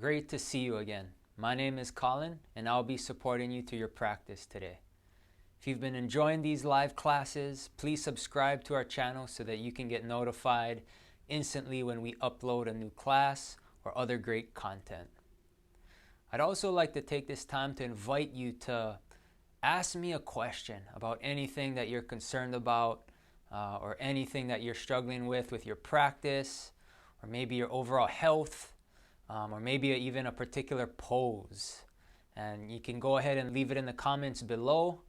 Great to see you again. My name is Colin, and I'll be supporting you through your practice today. If you've been enjoying these live classes, please subscribe to our channel so that you can get notified instantly when we upload a new class or other great content. I'd also like to take this time to invite you to ask me a question about anything that you're concerned about or anything that you're struggling with your practice, or maybe your overall health, or maybe even a particular pose. And you can go ahead and leave it in the comments below,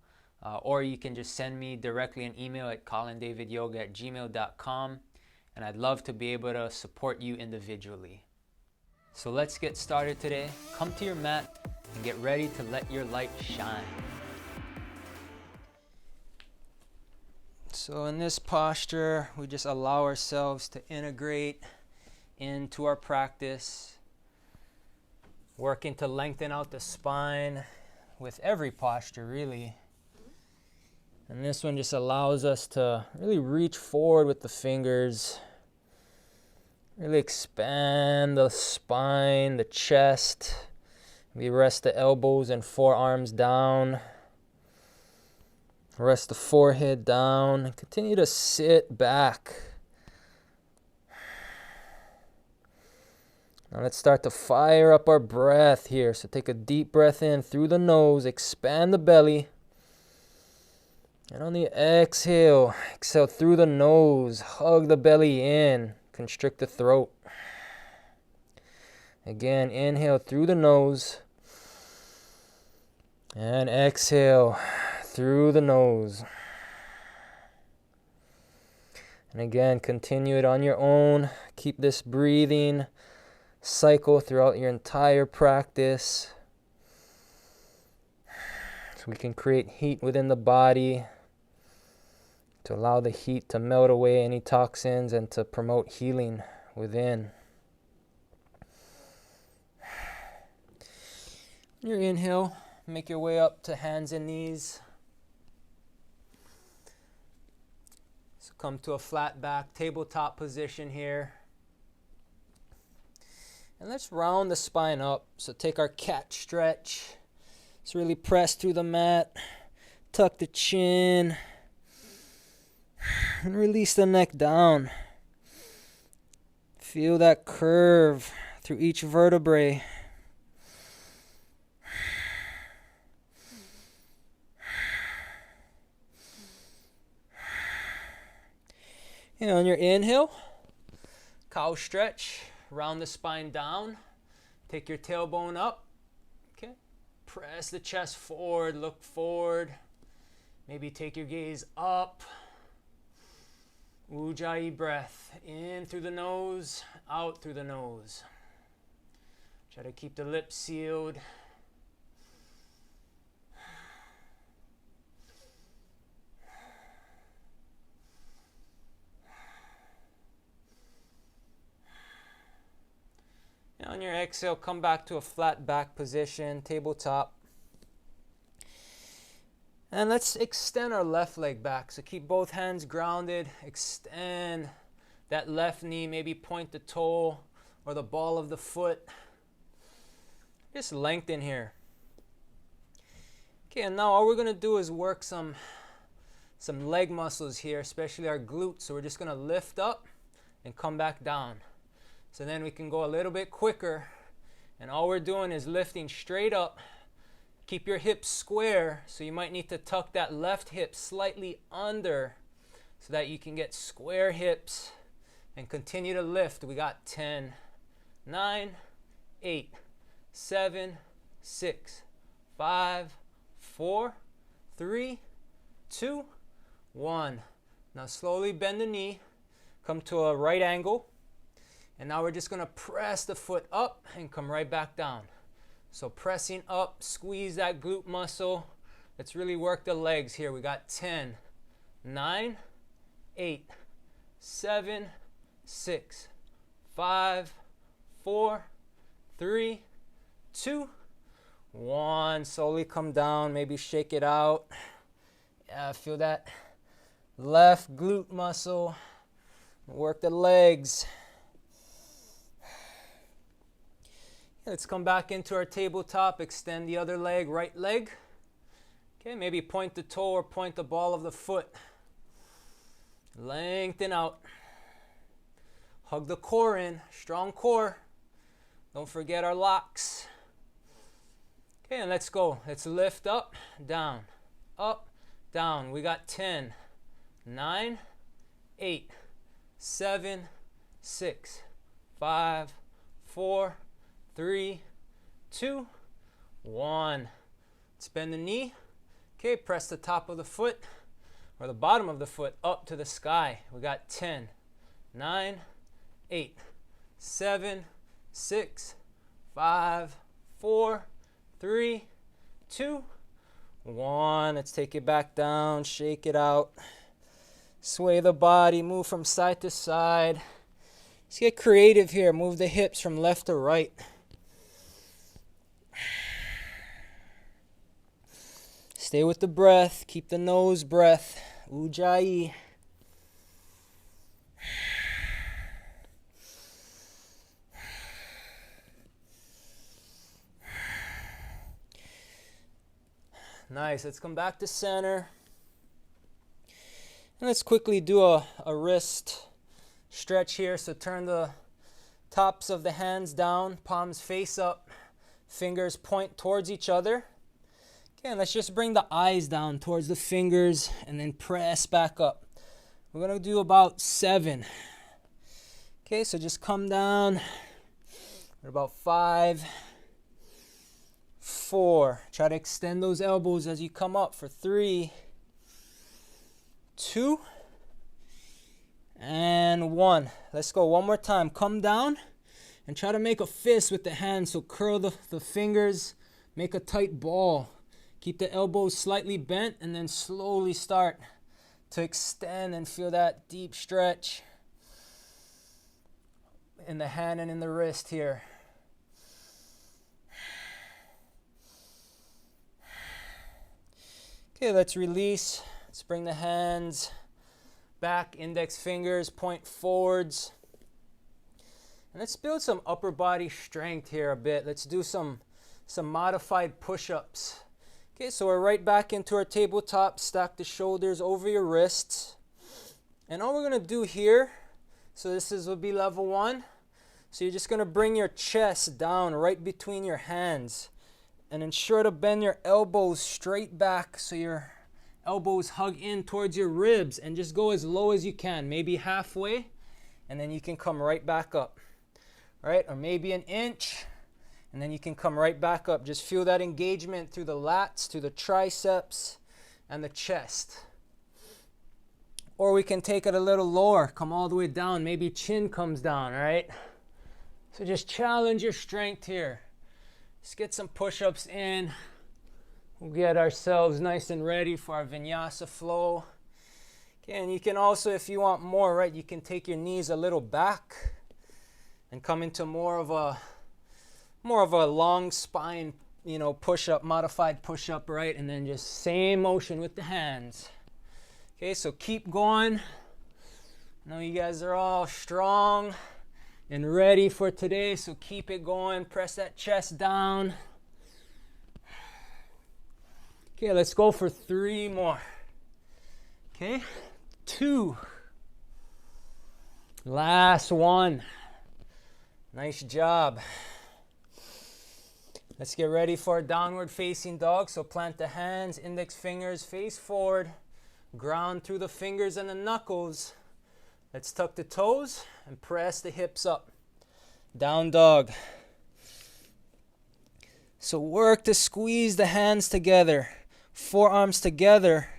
or you can just send me directly an email at colindavidyoga@gmail.com, and I'd love to be able to support you individually. So let's get started today. Come to your mat and get ready to let your light shine. So in this posture, we just allow ourselves to integrate into our practice, working to lengthen out the spine with every posture, really. And this one just allows us to really reach forward with the fingers, really expand the spine, the chest. We rest the elbows and forearms down. Rest the forehead down and continue to sit back. Now let's start to fire up our breath here. So take a deep breath in through the nose, expand the belly. And on the exhale, exhale through the nose, hug the belly in, constrict the throat. Again, inhale through the nose and exhale through the nose. And again, continue it on your own. Keep this breathing cycle throughout your entire practice, so we can create heat within the body to allow the heat to melt away any toxins and to promote healing within. On your inhale, make your way up to hands and knees. So come to a flat back tabletop position here. And let's round the spine up. So take our cat stretch. Let's really press through the mat. Tuck the chin. And release the neck down. Feel that curve through each vertebrae. And on your inhale, cow stretch. Round the spine down. Take your tailbone up. Okay. Press the chest forward. Look forward. Maybe take your gaze up. Ujjayi breath. In through the nose, out through the nose. Try to keep the lips sealed. On your exhale, come back to a flat back position, tabletop. And let's extend our left leg back. So keep both hands grounded. Extend that left knee, maybe point the toe or the ball of the foot. Just lengthen here. Okay, and now all we're going to do is work some leg muscles here, especially our glutes. So we're just going to lift up and come back down. So then we can go a little bit quicker, and all we're doing is lifting straight up. Keep your hips square, so you might need to tuck that left hip slightly under so that you can get square hips and continue to lift. We got 10, 9, 8, 7, 6, 5, 4, 3, 2, 1. Now slowly bend the knee, come to a right angle. And now we're just going to press the foot up and come right back down. So pressing up, squeeze that glute muscle. Let's really work the legs here. We got 10, 9, 8, 7, 6, 5, 4, 3, 2, 1. Slowly come down, maybe shake it out. Yeah, feel that left glute muscle. Work the legs. Let's come back into our tabletop, extend the other leg, right leg. Okay, maybe point the toe or point the ball of the foot. Lengthen out. Hug the core in, strong core. Don't forget our locks. Okay, and let's go. Let's lift up, down, down. We got 10, 9, 8, 7, 6, 5, 4, 3, 2, 1. Let's bend the knee. Okay, press the top of the foot or the bottom of the foot up to the sky. We got 10, 9, 8, 7, 6, 5, 4, 3, 2, 1. Let's take it back down, shake it out. Sway the body, move from side to side. Let's get creative here. Move the hips from left to right. Stay with the breath. Keep the nose breath. Ujjayi. Nice. Let's come back to center. And let's quickly do a wrist stretch here. So turn the tops of the hands down, palms face up, fingers point towards each other. Okay, and let's just bring the eyes down towards the fingers and then press back up. We're going to do about 7. Okay, so just come down. At about 5, 4. Try to extend those elbows as you come up for 3, 2, and 1. Let's go one more time. Come down and try to make a fist with the hands. So curl the fingers, make a tight ball. Keep the elbows slightly bent and then slowly start to extend and feel that deep stretch in the hand and in the wrist here. Okay, let's release. Let's bring the hands back, index fingers point forwards. And let's build some upper body strength here a bit. Let's do some modified push-ups. Okay, so we're right back into our tabletop. Stack the shoulders over your wrists. And all we're going to do here, so will be level 1. So you're just going to bring your chest down right between your hands. And ensure to bend your elbows straight back so your elbows hug in towards your ribs. And just go as low as you can, maybe halfway. And then you can come right back up. Right? Or maybe an inch. And then you can come right back up. Just feel that engagement through the lats, through the triceps, and the chest. Or we can take it a little lower. Come all the way down. Maybe chin comes down, right? So just challenge your strength here. Let's get some push-ups in. We'll get ourselves nice and ready for our vinyasa flow. Okay, and you can also, if you want more, right, you can take your knees a little back and come into more of a long spine, push-up, modified push-up, right? And then just same motion with the hands. Okay, so keep going. I know you guys are all strong and ready for today, so keep it going. Press that chest down. Okay, let's go for 3 more. Okay, 2. Last one. Nice job. Let's get ready for a downward facing dog. So plant the hands, index fingers face forward. Ground through the fingers and the knuckles. Let's tuck the toes and press the hips up. Down dog. So work to squeeze the hands together. Forearms together.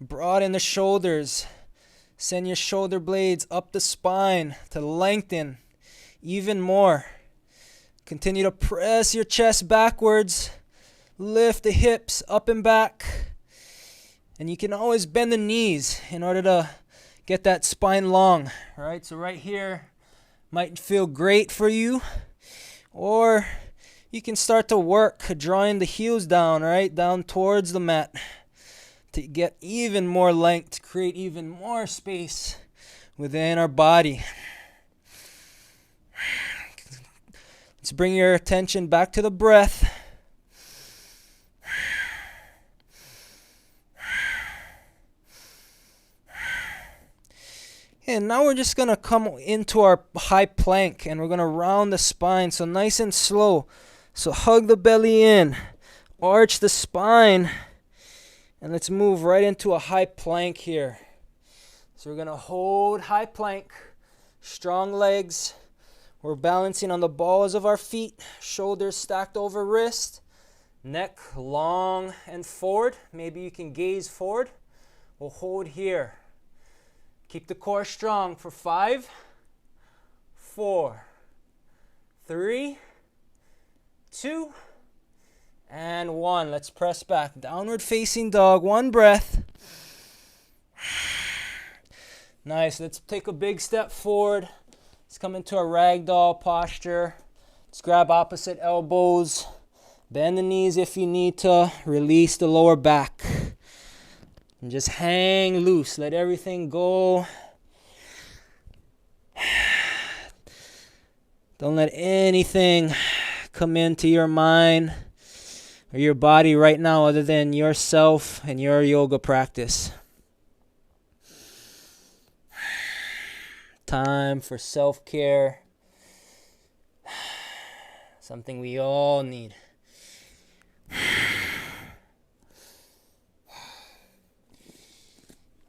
Broaden the shoulders. Send your shoulder blades up the spine to lengthen even more. Continue to press your chest backwards. Lift the hips up and back. And you can always bend the knees in order to get that spine long. All right, so right here might feel great for you. Or you can start to work drawing the heels down, right? Down towards the mat to get even more length, to create even more space within our body. Let's Let's bring your attention back to the breath. And now we're just going to come into our high plank and we're going to round the spine. So nice and slow. So hug the belly in, arch the spine, and let's move right into a high plank here. So we're going to hold high plank, strong legs. We're balancing on the balls of our feet, shoulders stacked over wrist, neck long and forward. Maybe you can gaze forward. We'll hold here. Keep the core strong for 5, 4, 3, 2, and 1. Let's press back. Downward facing dog. One breath. Nice. Let's take a big step forward. Let's come into a ragdoll posture. Let's grab opposite elbows. Bend the knees if you need to. Release the lower back. And just hang loose. Let everything go. Don't let anything come into your mind or your body right now other than yourself and your yoga practice. Time for self-care. Something we all need.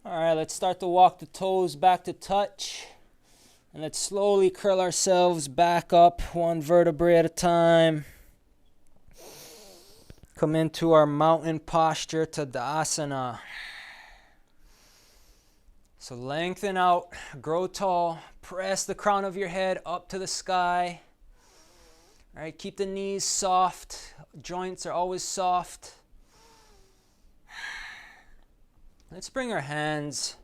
All right, let's start to walk the toes back to touch. And let's slowly curl ourselves back up, one vertebrae at a time. Come into our mountain posture, Tadasana. So lengthen out, grow tall, press the crown of your head up to the sky. All right, keep the knees soft. Joints are always soft. Let's bring our hands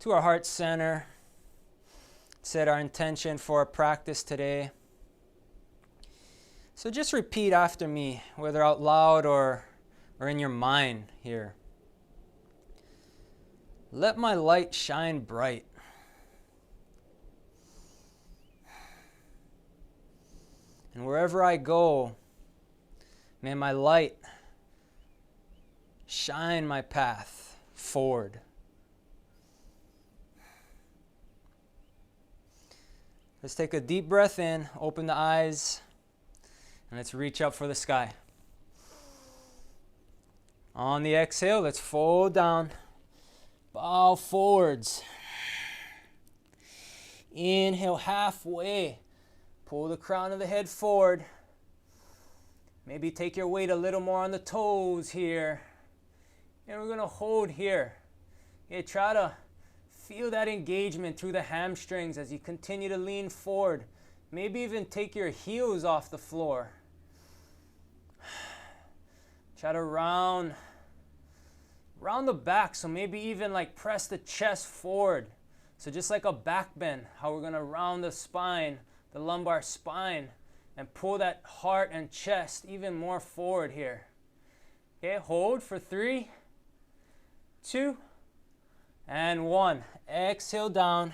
to our heart center. Set our intention for our practice today. So just repeat after me, whether out loud or in your mind here. Let my light shine bright. And wherever I go, may my light shine my path forward. Let's take a deep breath in, open the eyes, and let's reach up for the sky. On the exhale, let's fold down, bow forwards. Inhale halfway, pull the crown of the head forward. Maybe take your weight a little more on the toes here. And we're going to hold here. Okay, try to feel that engagement through the hamstrings as you continue to lean forward. Maybe even take your heels off the floor. Try to round the back, so maybe even like press the chest forward. So just like a back bend, how we're going to round the spine, the lumbar spine, and pull that heart and chest even more forward here. Okay, hold for 3, 2, and 1. Exhale down.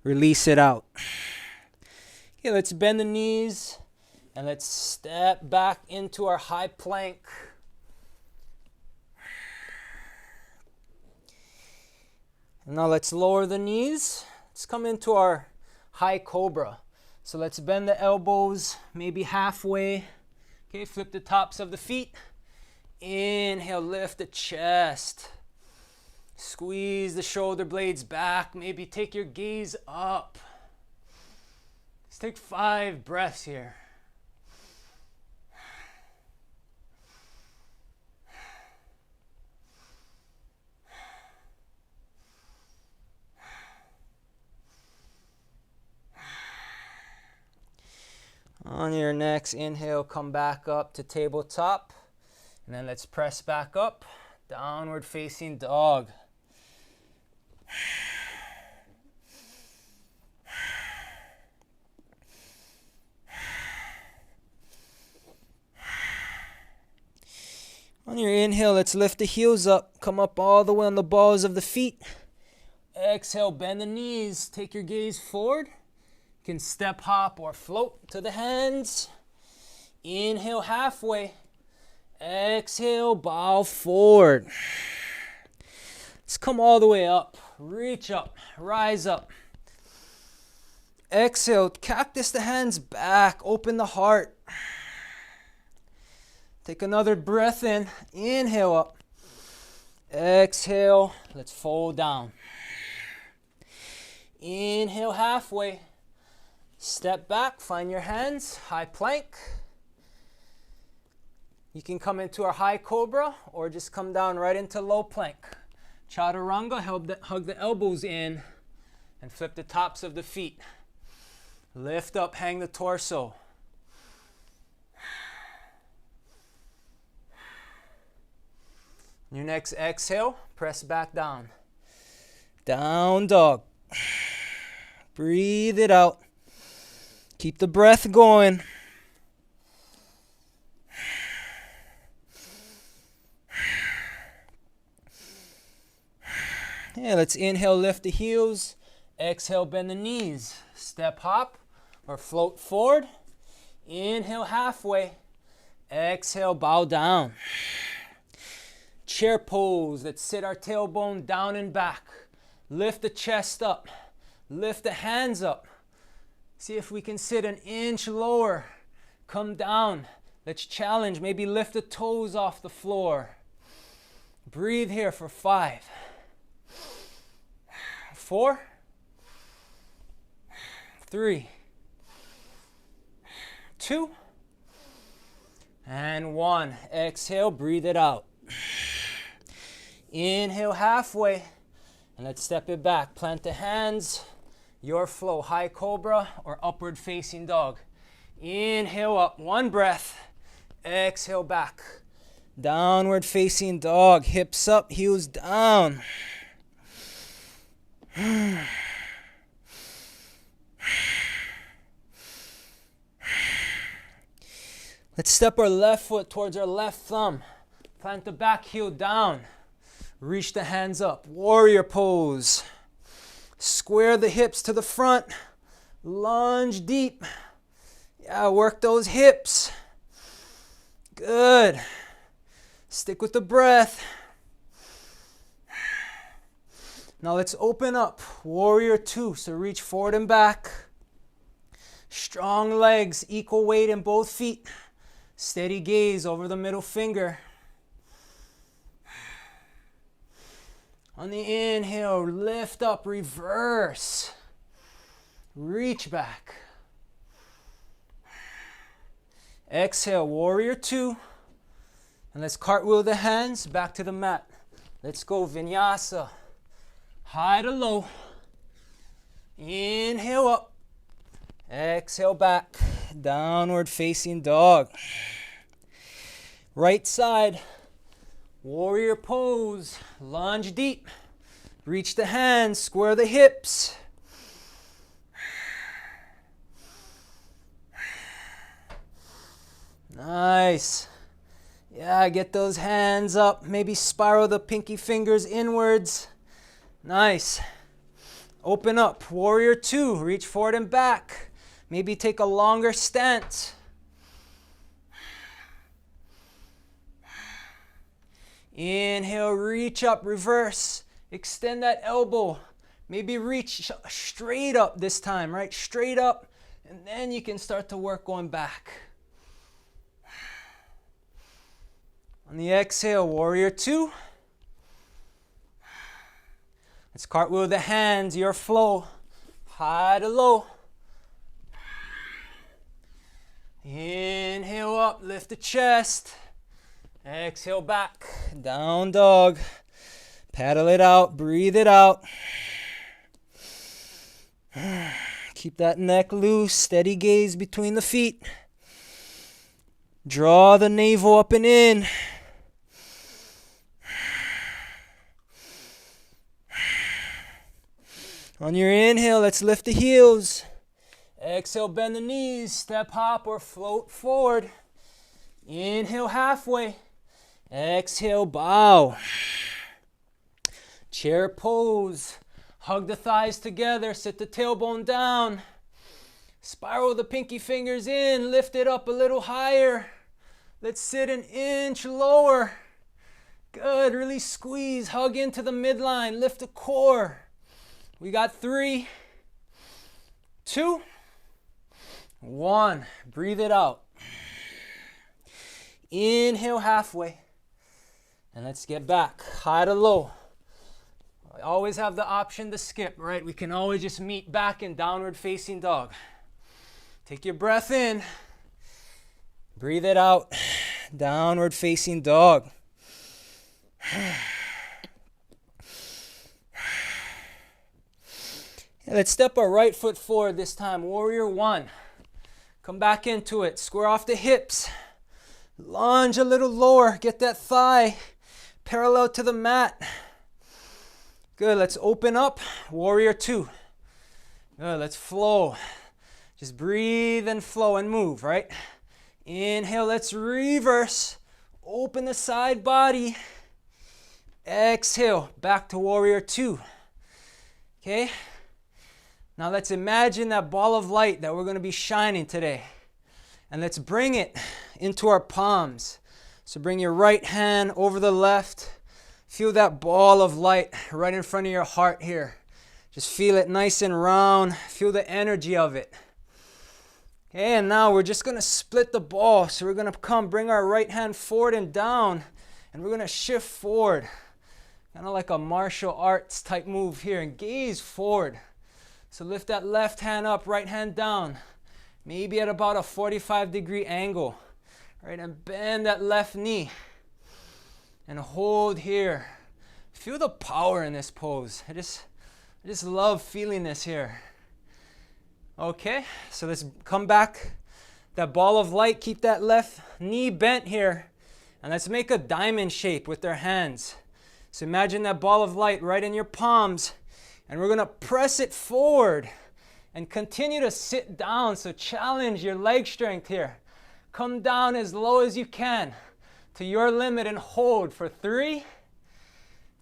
Release it out. Okay, let's bend the knees and let's step back into our high plank. And now let's lower the knees. Let's come into our high cobra. So let's bend the elbows, maybe halfway. Okay, flip the tops of the feet. Inhale, lift the chest. Squeeze the shoulder blades back. Maybe take your gaze up. Let's take 5 breaths here. On your next inhale, come back up to tabletop. And then let's press back up. Downward facing dog. On your inhale, let's lift the heels up. Come up all the way on the balls of the feet. Exhale, bend the knees. Take your gaze forward. You can step, hop, or float to the hands. Inhale halfway. Exhale, bow forward. Let's come all the way up. Reach up, rise up. Exhale, cactus the hands back, open the heart. Take another breath in. Inhale up. Exhale, let's fold down. Inhale halfway. Step back, find your hands, high plank. You can come into our high cobra or just come down right into low plank. Chaturanga, hug the elbows in and flip the tops of the feet. Lift up, hang the torso. Your next exhale, press back down. Down dog. Breathe it out. Keep the breath going. Yeah, let's inhale, lift the heels. Exhale, bend the knees. Step, hop, or float forward. Inhale halfway. Exhale, bow down. Chair pose. Let's sit our tailbone down and back. Lift the chest up. Lift the hands up. See if we can sit an inch lower. Come down. Let's challenge. Maybe lift the toes off the floor. Breathe here for 5, 4, 3, 2, and 1. Exhale, breathe it out. Inhale halfway, and let's step it back. Plant the hands, your flow, high cobra or upward facing dog. Inhale up, 1 breath. Exhale back. Downward facing dog, hips up, heels down. Let's step our left foot towards our left thumb. Plant the back heel down. Reach the hands up. Warrior pose. Square the hips to the front. Lunge deep. Yeah, work those hips. Good. Stick with the breath. Now let's open up. Warrior 2. So reach forward and back. Strong legs, equal weight in both feet. Steady gaze over the middle finger. On the inhale, lift up, reverse. Reach back. Exhale, warrior 2. And let's cartwheel the hands back to the mat. Let's go vinyasa. High to low. Inhale up. Exhale back. Downward facing dog. Right side. Warrior pose. Lunge deep. Reach the hands. Square the hips. Nice. Yeah, get those hands up. Maybe spiral the pinky fingers inwards. Nice. Open up. Warrior 2. Reach forward and back. Maybe take a longer stance. Inhale, reach up, reverse. Extend that elbow. Maybe reach straight up this time, right? Straight up. And then you can start to work going back. On the exhale, warrior 2. Let's cartwheel the hands, your flow. High to low. Inhale up, lift the chest. Exhale back, down dog. Paddle it out, breathe it out. Keep that neck loose, steady gaze between the feet. Draw the navel up and in. On your inhale, let's lift the heels. Exhale, bend the knees, step, hop, or float forward. Inhale halfway. Exhale, bow. Chair pose. Hug the thighs together, sit the tailbone down. Spiral the pinky fingers in, lift it up a little higher. Let's sit an inch lower. Good, really squeeze, hug into the midline, lift the core. We got 3, 2, 1. Breathe it out. Inhale halfway. And let's get back, high to low. I always have the option to skip, right? We can always just meet back in downward facing dog. Take your breath in. Breathe it out. Downward facing dog. Let's step our right foot forward this time. Warrior 1. Come back into it. Square off the hips. Lunge a little lower. Get that thigh parallel to the mat. Good. Let's open up. Warrior 2. Good. Let's flow. Just breathe and flow and move, right? Inhale. Let's reverse. Open the side body. Exhale. Back to warrior 2. Okay? Now let's imagine that ball of light that we're going to be shining today. And let's bring it into our palms. So bring your right hand over the left. Feel that ball of light right in front of your heart here. Just feel it nice and round. Feel the energy of it. Okay, and now we're just going to split the ball. So we're going to bring our right hand forward and down. And we're going to shift forward. Kind of like a martial arts type move here. And gaze forward. So lift that left hand up, right hand down. Maybe at about a 45-degree angle. Right, and bend that left knee. And hold here. Feel the power in this pose. I just love feeling this here. Okay, so let's come back. That ball of light, keep that left knee bent here. And let's make a diamond shape with our hands. So imagine that ball of light right in your palms. And we're going to press it forward and continue to sit down. So challenge your leg strength here. Come down as low as you can to your limit and hold for 3,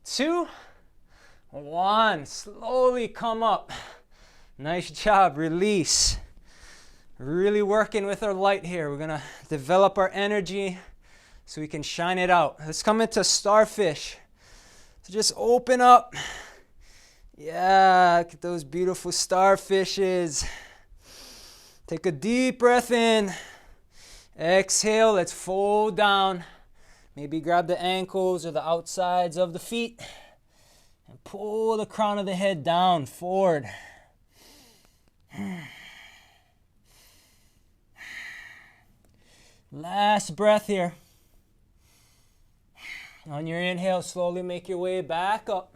2, 1. Slowly come up. Nice job. Release. Really working with our light here. We're going to develop our energy so we can shine it out. Let's come into starfish. So just open up. Yeah, look at those beautiful starfishes. Take a deep breath in. Exhale, let's fold down. Maybe grab the ankles or the outsides of the feet. And pull the crown of the head down, forward. Last breath here. On your inhale, slowly make your way back up.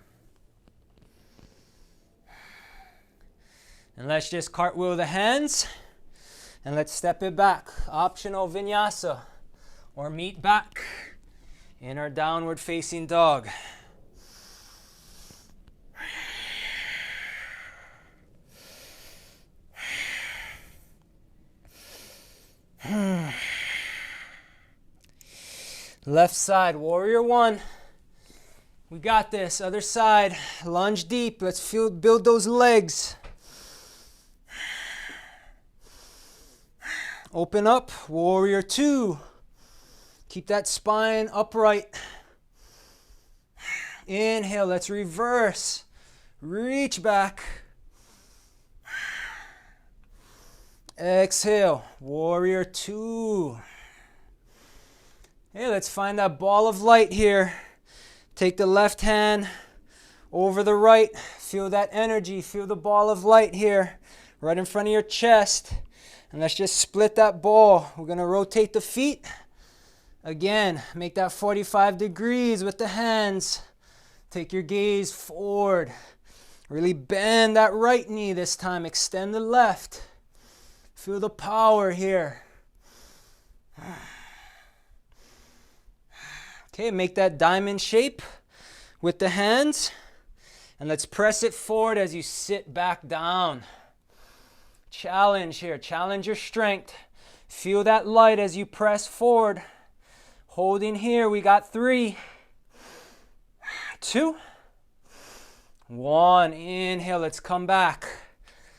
And let's just cartwheel the hands. And let's step it back. Optional vinyasa. Or meet back in our downward facing dog. Left side, warrior 1. We got this. Other side, lunge deep. Let's build those legs. Open up, warrior 2. Keep that spine upright. Inhale, let's reverse. Reach back. Exhale, warrior 2. Hey, let's find that ball of light here. Take the left hand over the right. Feel that energy. Feel the ball of light here, right in front of your chest. And let's just split that ball. We're going to rotate the feet. Again, make that 45 degrees with the hands. Take your gaze forward. Really bend that right knee this time. Extend the left. Feel the power here. Okay, make that diamond shape with the hands. And let's press it forward as you sit back down. Challenge here. Challenge your strength. Feel that light as you press forward. Holding here. We got 3, 2, 1. Inhale. Let's come back.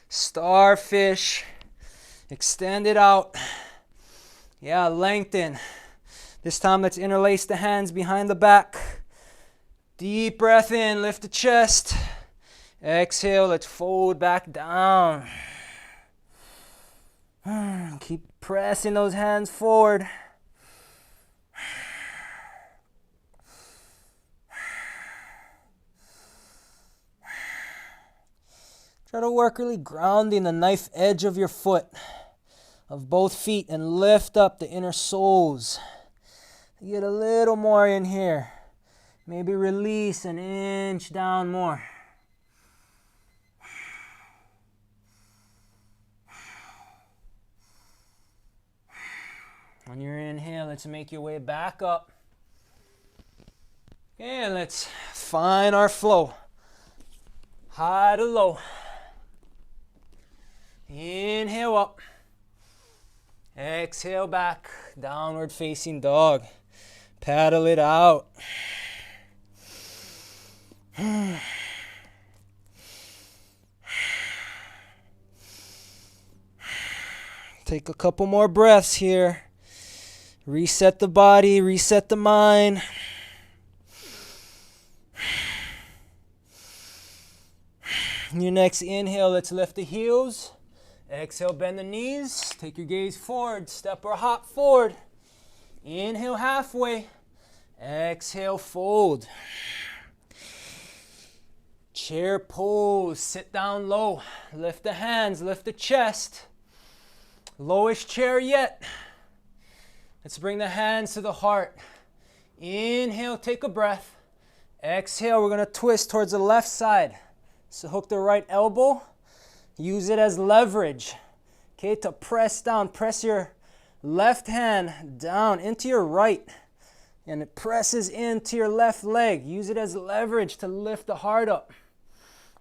Starfish. Extend it out. Yeah, lengthen. This time let's interlace the hands behind the back. Deep breath in, lift the chest. Exhale, let's fold back down. Keep pressing those hands forward. Try to work really grounding the knife edge of your foot, of both feet, and lift up the inner soles. Get a little more in here. Maybe release an inch down more. On your inhale, let's make your way back up. And let's find our flow. High to low. Inhale up. Exhale back. Downward facing dog. Paddle it out. Take a couple more breaths here. Reset the body, reset the mind. Your next inhale, let's lift the heels. Exhale, bend the knees. Take your gaze forward, step or hop forward. Inhale halfway. Exhale, fold. Chair pose, sit down low. Lift the hands, lift the chest. Lowest chair yet. Let's bring the hands to the heart. Inhale, take a breath. Exhale, we're going to twist towards the left side. So hook the right elbow. Use it as leverage. Okay, to press down. Press your left hand down into your right. And it presses into your left leg. Use it as leverage to lift the heart up.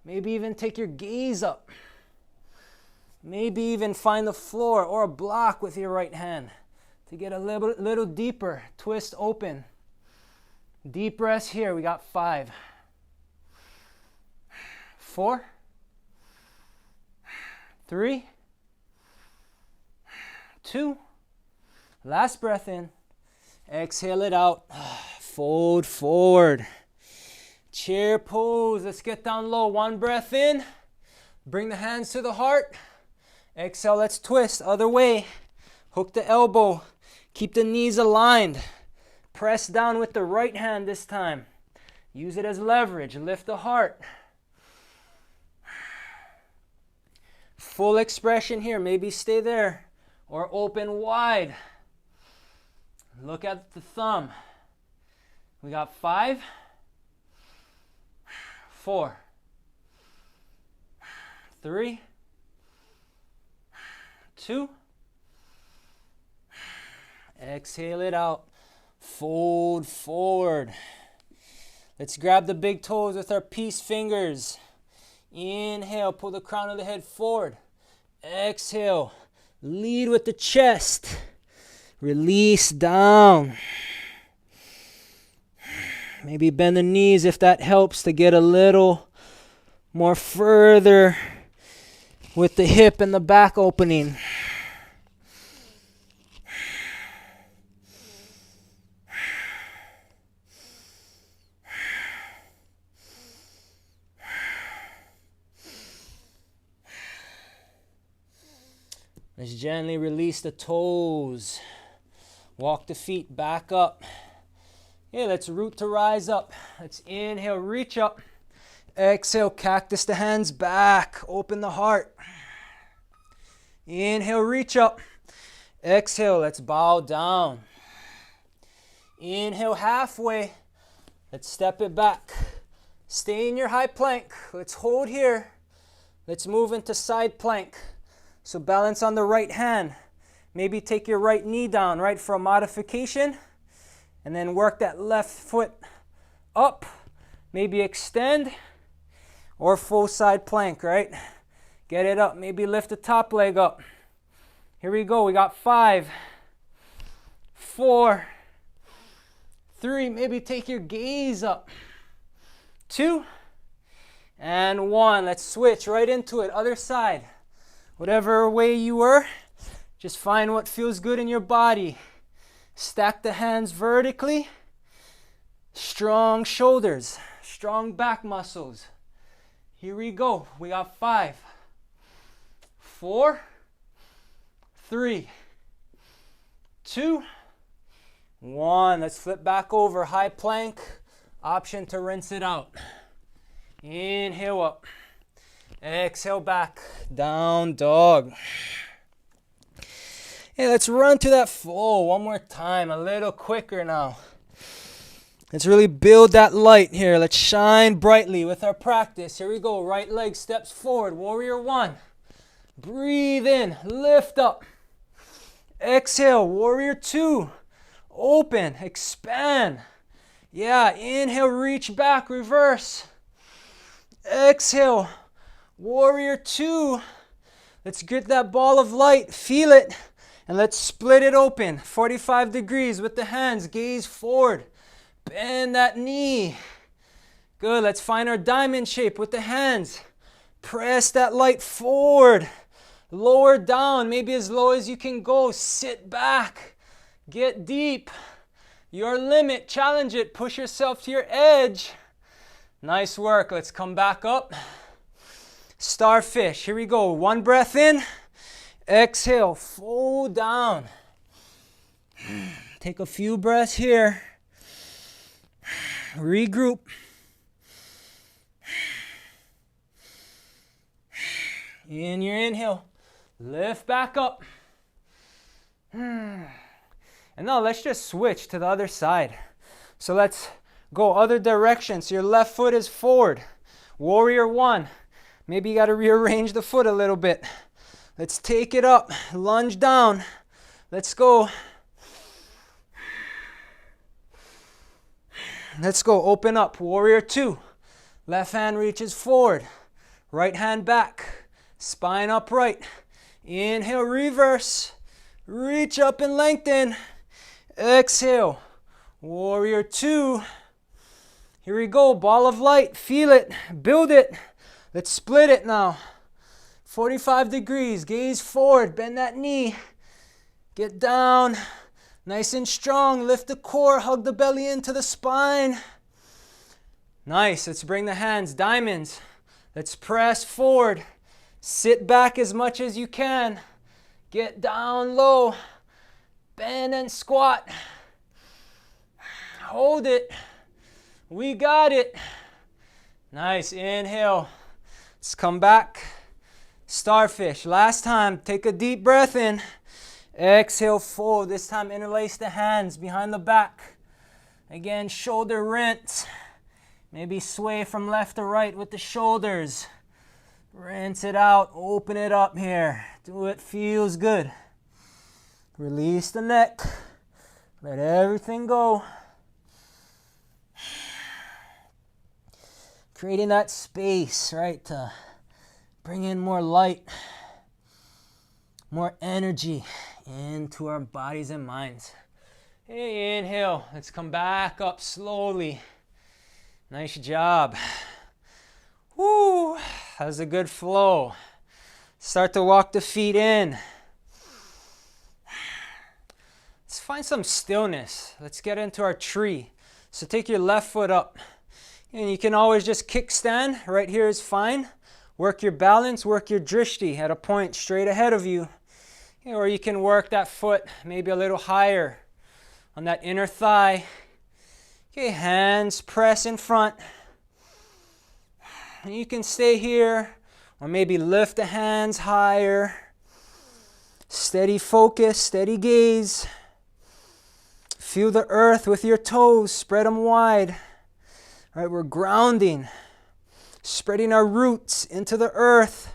Maybe even take your gaze up. Maybe even find the floor or a block with your right hand. To get a little deeper, twist open. Deep breaths here. We got 5, 4, 3, 2. Last breath in. Exhale it out. Fold forward. Chair pose. Let's get down low. 1 breath in. Bring the hands to the heart. Exhale, let's twist. Other way. Hook the elbow. Keep the knees aligned. Press down with the right hand this time. Use it as leverage. Lift the heart. Full expression here. Maybe stay there or open wide. Look at the thumb. We got 5, 4, 3, 2. Exhale it out. Fold forward. Let's grab the big toes with our peace fingers. Inhale, pull the crown of the head forward. Exhale, lead with the chest. Release down. Maybe bend the knees if that helps to get a little more further with the hip and the back opening. Let's gently release the toes. Walk the feet back up. Okay, let's root to rise up. Let's inhale, reach up. Exhale, cactus the hands back. Open the heart. Inhale, reach up. Exhale, let's bow down. Inhale, halfway. Let's step it back. Stay in your high plank. Let's hold here. Let's move into side plank. So balance on the right hand. Maybe take your right knee down, right, for a modification. And then work that left foot up. Maybe extend or full side plank, right? Get it up. Maybe lift the top leg up. Here we go. We got 5, 4, 3. Maybe take your gaze up. 2 and 1. Let's switch right into it. Other side. Whatever way you were, Just find what feels good in your body. Stack the hands vertically. Strong shoulders, strong back muscles. Here we go. We got 5, 4, 3, 2, 1. Let's flip back over. High plank. Option to rinse it out. Inhale up. Exhale back. Down dog. Hey, let's run to that flow one more time. A little quicker now. Let's really build that light here. Let's shine brightly with our practice. Here we go. Right leg steps forward. Warrior 1. Breathe in. Lift up. Exhale. Warrior 2. Open. Expand. Yeah. Inhale. Reach back. Reverse. Exhale. Warrior 2. Let's get that ball of light. Feel it. And let's split it open. 45 degrees with the hands. Gaze forward. Bend that knee. Good. Let's find our diamond shape with the hands. Press that light forward. Lower down. Maybe as low as you can go. Sit back. Get deep. Your limit. Challenge it. Push yourself to your edge. Nice work. Let's come back up. Starfish. Here we go. One breath in. Exhale. Fold down. Take a few breaths here. Regroup. In your inhale. Lift back up. And now let's just switch to the other side. So let's go other direction. So your left foot is forward. Warrior 1. Maybe you got to rearrange the foot a little bit. Let's take it up. Lunge down. Let's go. Let's go. Open up. Warrior 2. Left hand reaches forward. Right hand back. Spine upright. Inhale, reverse. Reach up and lengthen. Exhale. Warrior 2. Here we go. Ball of light. Feel it. Build it. Let's split it now. 45 degrees. Gaze forward. Bend that knee. Get down. Nice and strong. Lift the core. Hug the belly into the spine. Nice. Let's bring the hands. Diamonds. Let's press forward. Sit back as much as you can. Get down low. Bend and squat. Hold it. We got it. Nice. Inhale. Let's come back. Starfish. Last time. Take a deep breath in. Exhale, fold. This time interlace the hands behind the back. Again, shoulder rinse. Maybe sway from left to right with the shoulders. Rinse it out. Open it up here. Do it. Feels good. Release the neck. Let everything go. Creating that space, right, to bring in more light, more energy into our bodies and minds. Hey, inhale. Let's come back up slowly. Nice job. Woo, that was a good flow. Start to walk the feet in. Let's find some stillness. Let's get into our tree. So take your left foot up. And you can always just kickstand. Right here is fine. Work your balance, work your drishti at a point straight ahead of you. Or you can work that foot maybe a little higher on that inner thigh. Okay, hands press in front. And you can stay here or maybe lift the hands higher. Steady focus, steady gaze. Feel the earth with your toes, spread them wide. All right, we're grounding, spreading our roots into the earth.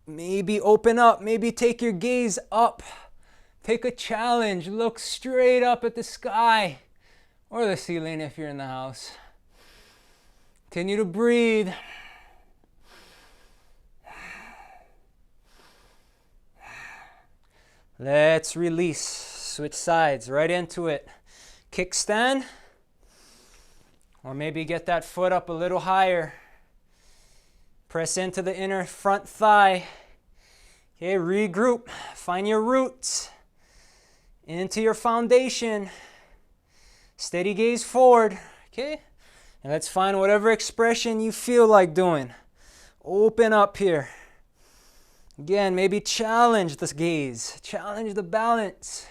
Maybe open up, maybe take your gaze up. Take a challenge, look straight up at the sky or the ceiling if you're in the house. Continue to breathe. Let's release, switch sides, right into it. Kickstand. Or maybe get that foot up a little higher. Press into the inner front thigh. Okay, regroup. Find your roots. Into your foundation. Steady gaze forward. Okay? And let's find whatever expression you feel like doing. Open up here. Again, maybe challenge the gaze. Challenge the balance.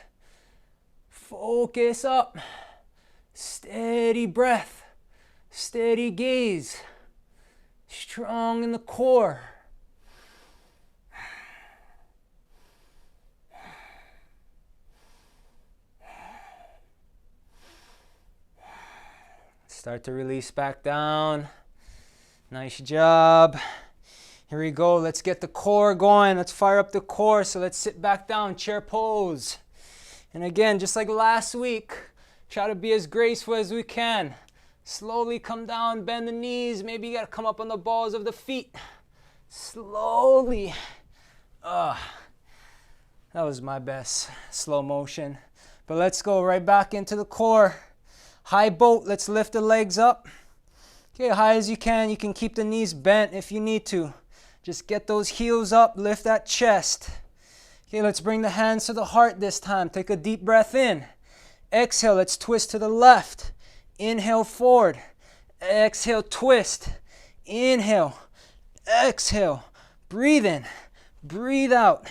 Focus up. Steady breath. Steady gaze. Strong in the core. Start to release back down. Nice job. Here we go. Let's get the core going. Let's fire up the core. So let's sit back down, chair pose. And again, just like last week, try to be as graceful as we can. Slowly come down, bend the knees. Maybe you got to come up on the balls of the feet. Slowly. That was my best slow motion. But let's go right back into the core. High boat. Let's lift the legs up. Okay, high as you can. You can keep the knees bent if you need to. Just get those heels up. Lift that chest. Okay, let's bring the hands to the heart this time. Take a deep breath in. Exhale. Let's twist to the left. Inhale forward. Exhale, twist. Inhale. Exhale. Breathe in. Breathe out.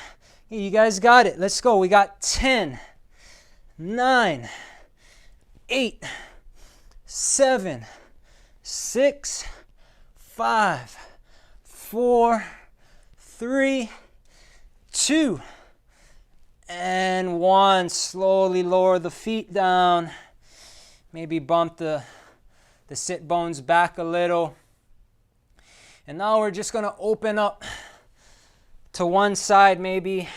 You guys got it. Let's go. We got 10, 9, 8, 7, 6, 5, 4, 3, 2, and 1. Slowly lower the feet down. Maybe bump the sit bones back a little. And now we're just going to open up to one side maybe.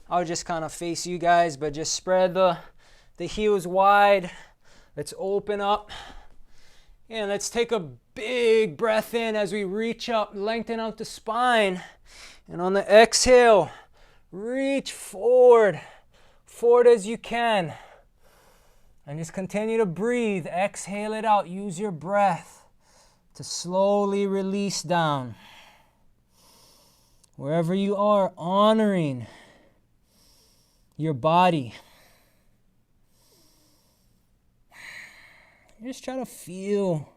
I'll just kind of face you guys, but just spread the heels wide. Let's open up. And let's take a big breath in as we reach up, lengthen out the spine. And on the exhale, reach forward, forward as you can. And just continue to breathe. Exhale it out. Use your breath to slowly release down. Wherever you are, honoring your body. Just try to feel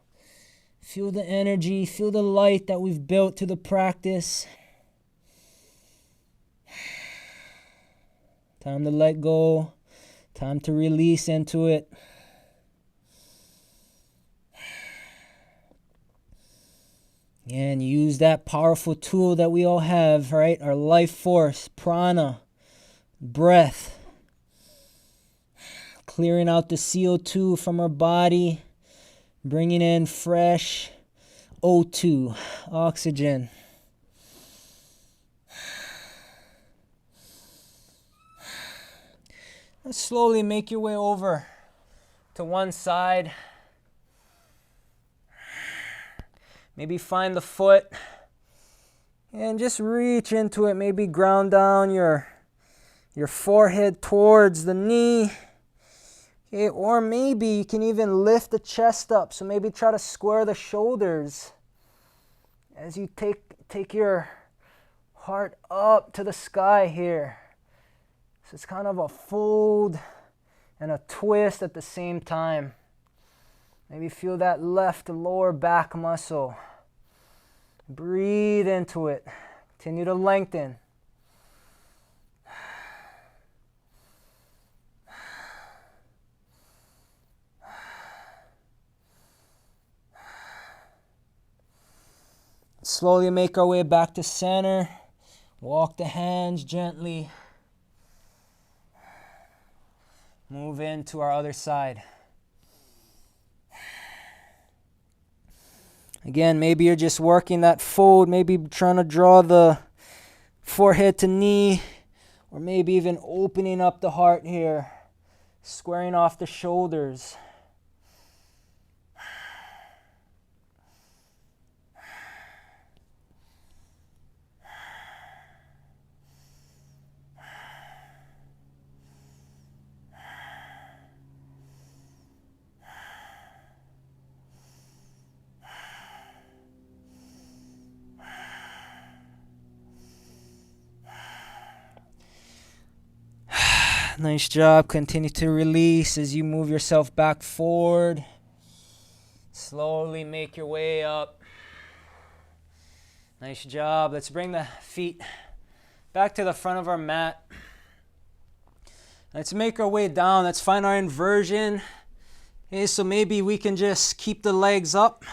the energy, feel the light that we've built to the practice. Time to let go. Time to release into it. And use that powerful tool that we all have, right? Our life force, prana, breath. Clearing out the CO2 from our body. Bringing in fresh O2, oxygen. Slowly make your way over to one side. Maybe find the foot and just reach into it. Maybe ground down your forehead towards the knee. Okay, or maybe you can even lift the chest up. So maybe try to square the shoulders as you take your heart up to the sky here. So it's kind of a fold and a twist at the same time. Maybe feel that left lower back muscle. Breathe into it. Continue to lengthen. Slowly make our way back to center. Walk the hands gently. Move into our other side. Again, maybe you're just working that fold, maybe trying to draw the forehead to knee, or maybe even opening up the heart here, squaring off the shoulders. Nice job. Continue to release as you move yourself back forward. Slowly make your way up. Nice job. Let's bring the feet back to the front of our mat. Let's make our way down. Let's find our inversion. Okay, so maybe we can just keep the legs up,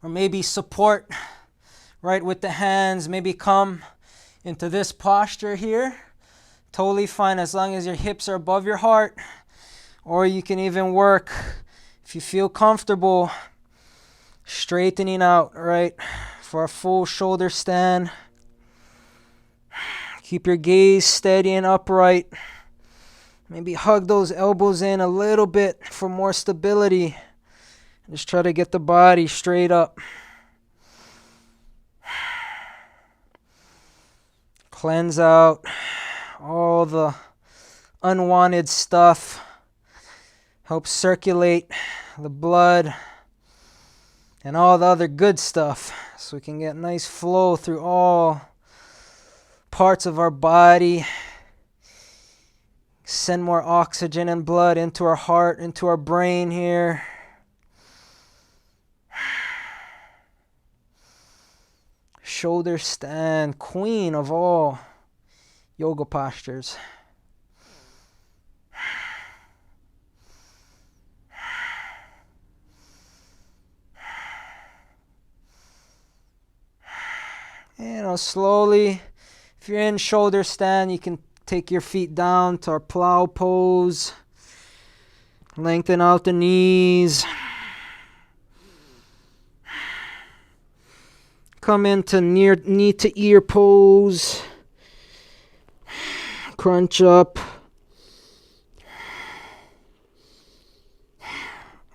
or maybe support right with the hands. Maybe come into this posture here. Totally fine as long as your hips are above your heart. Or you can even work, if you feel comfortable, straightening out, right? For a full shoulder stand. Keep your gaze steady and upright. Maybe hug those elbows in a little bit for more stability. Just try to get the body straight up. Cleanse out all the unwanted stuff. Help circulate the blood and all the other good stuff, so we can get nice flow through all parts of our body. Send more oxygen and blood into our heart, into our brain here. Shoulder stand, queen of all yoga postures. And slowly, if you're in shoulder stand, you can take your feet down to our plow pose. Lengthen out the knees. Come into near knee to ear pose. Crunch up.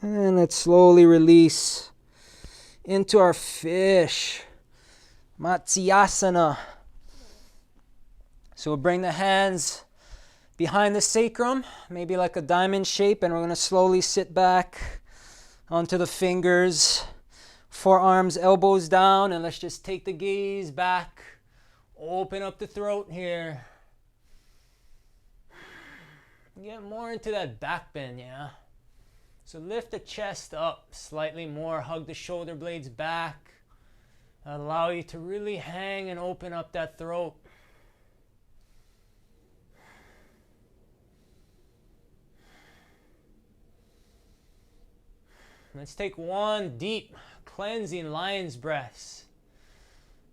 And let's slowly release into our fish. Matsyasana. So we'll bring the hands behind the sacrum, maybe like a diamond shape, and we're going to slowly sit back onto the fingers, forearms, elbows down, and let's just take the gaze back. Open up the throat here. Get more into that back bend, yeah? So lift the chest up slightly more, hug the shoulder blades back. Allow you to really hang and open up that throat. Let's take one deep cleansing lion's breath.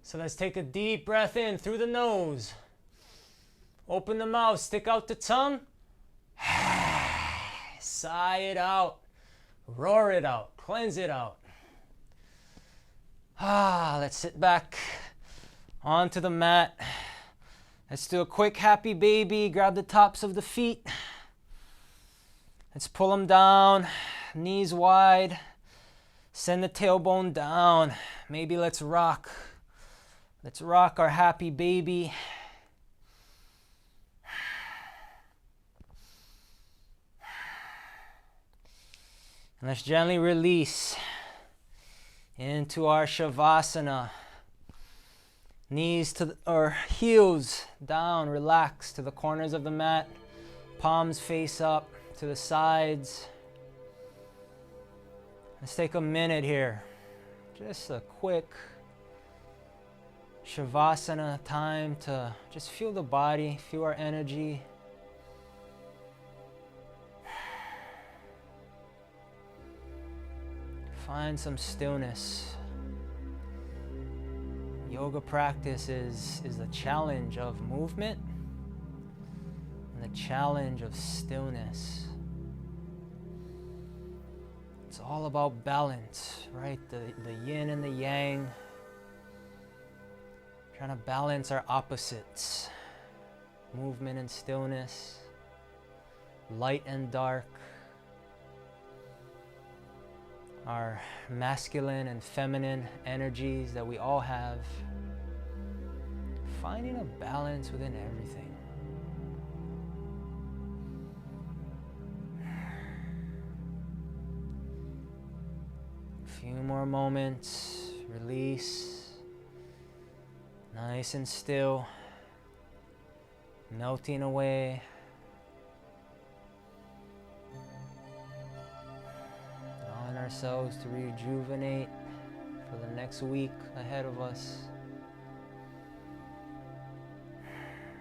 So let's take a deep breath in through the nose. Open the mouth, stick out the tongue. Sigh it out. Roar it out. Cleanse it out. Let's sit back onto the mat. Let's do a quick happy baby. Grab the tops of the feet. Let's pull them down. Knees wide. Send the tailbone down. Maybe let's rock. Let's rock our happy baby. And let's gently release into our Shavasana. Knees to or heels down, relax to the corners of the mat. Palms face up to the sides. Let's take a minute here. Just a quick Shavasana time to just feel the body, feel our energy. Find some stillness. Yoga practice is the challenge of movement and the challenge of stillness. It's all about balance, right? The yin and the yang. Trying to balance our opposites. Movement and stillness. Light and dark. Our masculine and feminine energies that we all have. Finding a balance within everything. A few more moments. Release. Nice and still. Melting away. ourselves to rejuvenate for the next week ahead of us.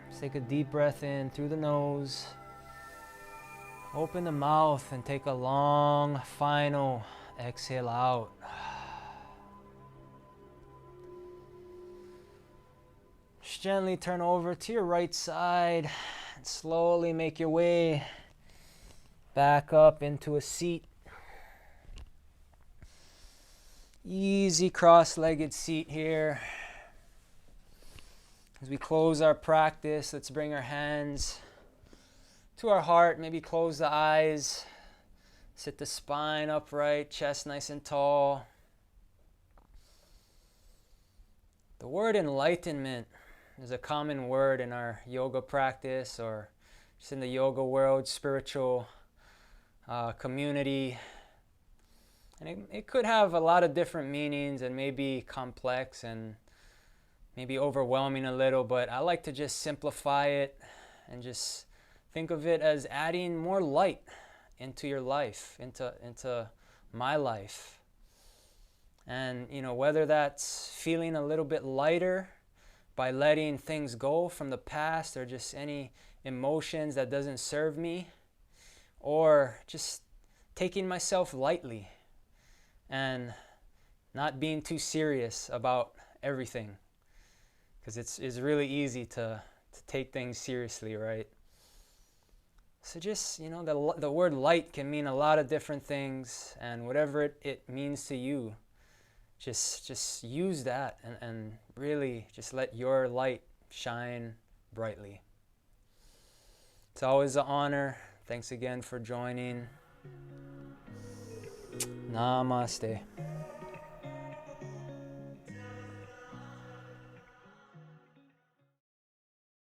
Let's take a deep breath in through the nose. Open the mouth and take a long final exhale out. Just gently turn over to your right side and slowly make your way back up into a seat. Easy cross-legged seat here. As we close our practice, let's bring our hands to our heart. Maybe close the eyes. Sit the spine upright, chest nice and tall. The word enlightenment is a common word in our yoga practice, or just in the yoga world, spiritual community. And it could have a lot of different meanings and maybe complex and maybe overwhelming a little, but I like to just simplify it and just think of it as adding more light into your life, into my life. And, whether that's feeling a little bit lighter by letting things go from the past or just any emotions that doesn't serve me, or just taking myself lightly and not being too serious about everything, because it's really easy to take things seriously, right? So just, the word light can mean a lot of different things, and whatever it means to you, just use that and really just let your light shine brightly. It's always an honor. Thanks again for joining. Namaste.